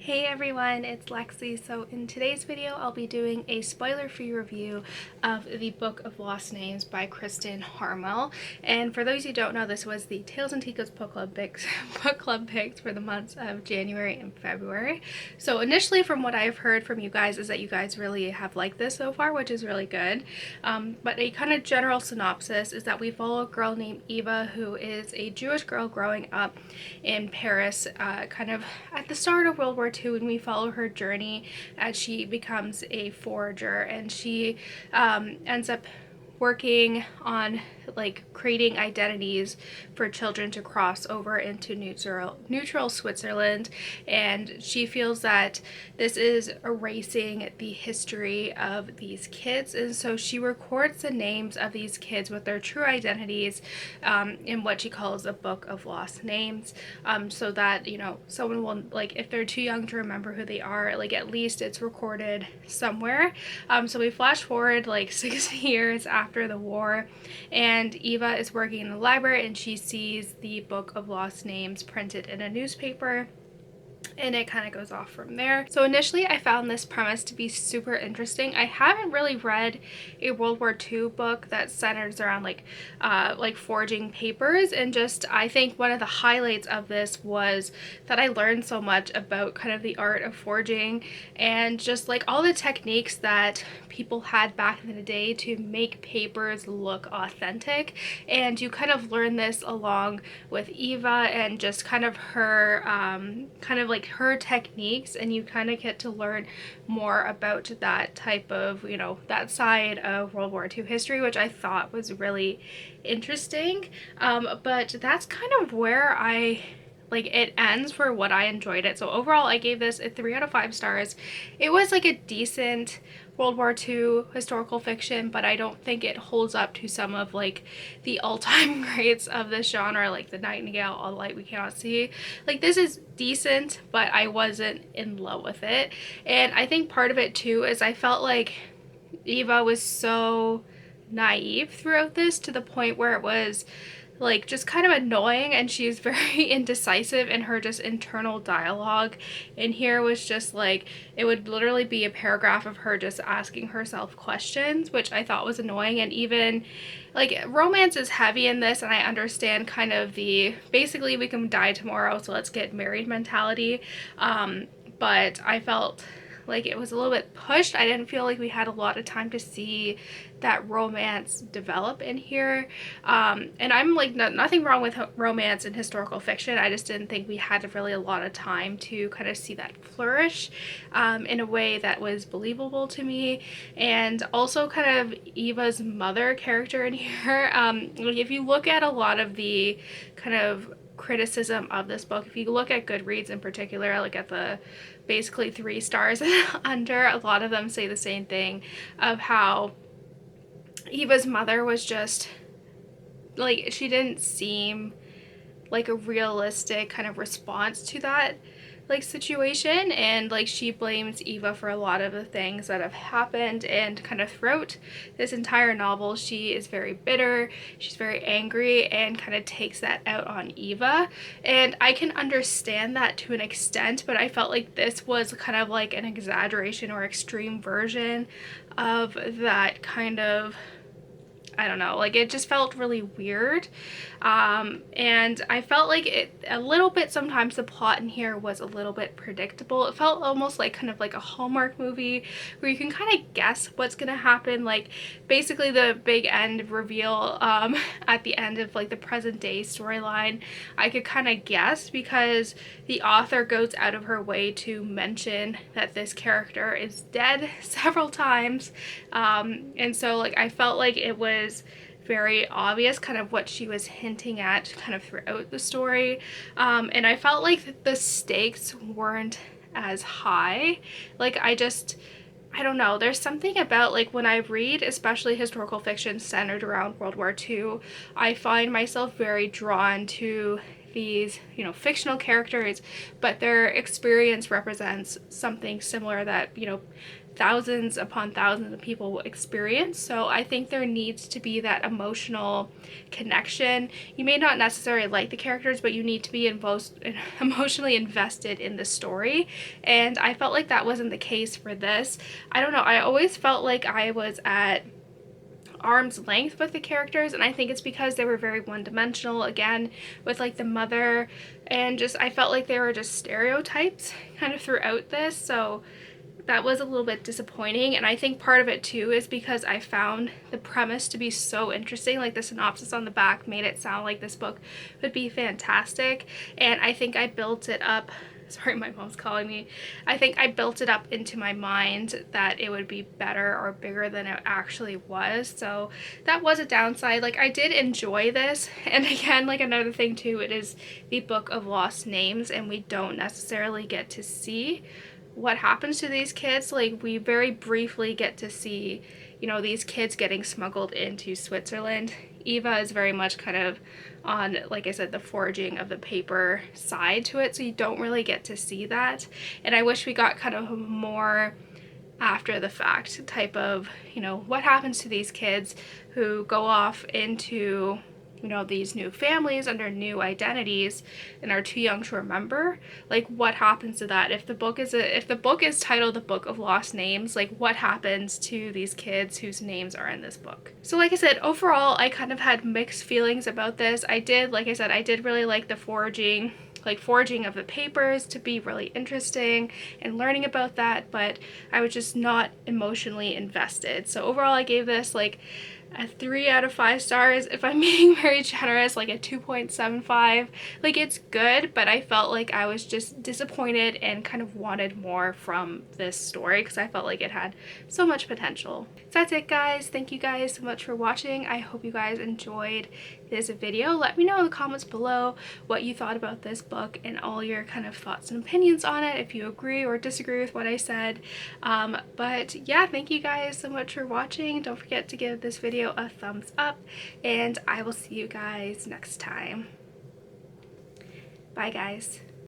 Hey everyone, it's Lexie. So in today's video, I'll be doing a spoiler-free review of the Book of Lost Names by Kristin Harmel. And for those who don't know, this was the Tales and Teacups book club picks for the months of January and February. So initially, from what I've heard from you guys, is that you guys really have liked this so far, which is really good. But a kind of general synopsis is that we follow a girl named Eva, who is a Jewish girl growing up in Paris, kind of at the start of World War II, and we follow her journey as she becomes a forager, and she ends up working on creating identities for children to cross over into neutral Switzerland, and she feels that this is erasing the history of these kids, and so she records the names of these kids with their true identities in what she calls a book of lost names, so that someone will, if they're too young to remember who they are, at least it's recorded somewhere. So we flash forward 60 years after the war, and Eva is working in the library and she sees the Book of Lost Names printed in a newspaper, and it kind of goes off from there. So initially I found this premise to be super interesting. I haven't really read a World War II book that centers around forging papers, and just I think one of the highlights of this was that I learned so much about kind of the art of forging and just all the techniques that people had back in the day to make papers look authentic. And you kind of learn this along with Eva and just kind of her her techniques, and you kind of get to learn more about that type of, that side of World War II history, which I thought was really interesting. But that's kind of where it ends for what I enjoyed it. So overall, I gave this a 3 out of 5 stars. It was a decent World War II historical fiction, but I don't think it holds up to some of the all-time greats of this genre, like The Nightingale, All the Light We Cannot See. This is decent, but I wasn't in love with it. And I think part of it too is I felt like Eva was so naive throughout this, to the point where it was just kind of annoying, and she's very indecisive in her just internal dialogue. And here was just it would literally be a paragraph of her just asking herself questions, which I thought was annoying. And even romance is heavy in this, and I understand kind of the basically we can die tomorrow, so let's get married mentality, but I felt it was a little bit pushed. I didn't feel like we had a lot of time to see that romance develop in here. And I'm nothing wrong with romance and historical fiction. I just didn't think we had really a lot of time to kind of see that flourish in a way that was believable to me. And also kind of Eva's mother character in here. If you look at a lot of the kind of criticism of this book, if you look at Goodreads in particular, at the basically 3 stars and under, a lot of them say the same thing of how Eva's mother was just she didn't seem like a realistic kind of response to that situation, and she blames Eva for a lot of the things that have happened. And kind of throughout this entire novel, she is very bitter, she's very angry, and kind of takes that out on Eva. And I can understand that to an extent, but I felt like this was kind of an exaggeration or extreme version of that kind of, I don't know, it just felt really weird. And I felt it a little bit, sometimes the plot in here was a little bit predictable. It felt almost kind of a Hallmark movie where you can kind of guess what's gonna happen. Basically the big end reveal at the end of the present day storyline, I could kind of guess because the author goes out of her way to mention that this character is dead several times. And so I felt it was very obvious kind of what she was hinting at kind of throughout the story, and I felt the stakes weren't as high. I don't know, there's something about when I read especially historical fiction centered around World War II, I find myself very drawn to these, you know, fictional characters, but their experience represents something similar that, you know, thousands upon thousands of people will experience. So I think there needs to be that emotional connection. You may not necessarily like the characters, but you need to be emotionally invested in the story, and I felt like that wasn't the case for this. I don't know, I always felt like I was at arm's length with the characters, and I think it's because they were very one-dimensional, again with like the mother, and just I felt like they were just stereotypes kind of throughout this, so that was a little bit disappointing. And I think part of it too is because I found the premise to be so interesting. Like the synopsis on the back made it sound like this book would be fantastic, and I think I built it up. Sorry, my mom's calling me. I think I built it up into my mind that it would be better or bigger than it actually was. So that was a downside. Like, I did enjoy this. And again, like another thing too, it is the Book of Lost Names, and we don't necessarily get to see what happens to these kids. Like, we very briefly get to see, you know, these kids getting smuggled into Switzerland. Eva is very much kind of on, like I said, the forging of the paper side to it, so you don't really get to see that. And I wish we got kind of a more after the fact type of, you know, what happens to these kids who go off into, you know, these new families under new identities and are too young to remember. Like, what happens to that? If the book is titled The Book of Lost Names, like, what happens to these kids whose names are in this book? So like I said, overall I kind of had mixed feelings about this. I did, like I said, I did really like the forging of the papers to be really interesting and learning about that, but I was just not emotionally invested. So overall I gave this like a 3 out of 5 stars. If I'm being very generous, like a 2.75. Like, it's good, but I felt like I was just disappointed and kind of wanted more from this story because I felt like it had so much potential. So that's it, guys. Thank you guys so much for watching. I hope you guys enjoyed this video. Let me know in the comments below what you thought about this book and all your kind of thoughts and opinions on it, if you agree or disagree with what I said. But yeah, thank you guys so much for watching. Don't forget to give this video a thumbs up, and I will see you guys next time. Bye, guys.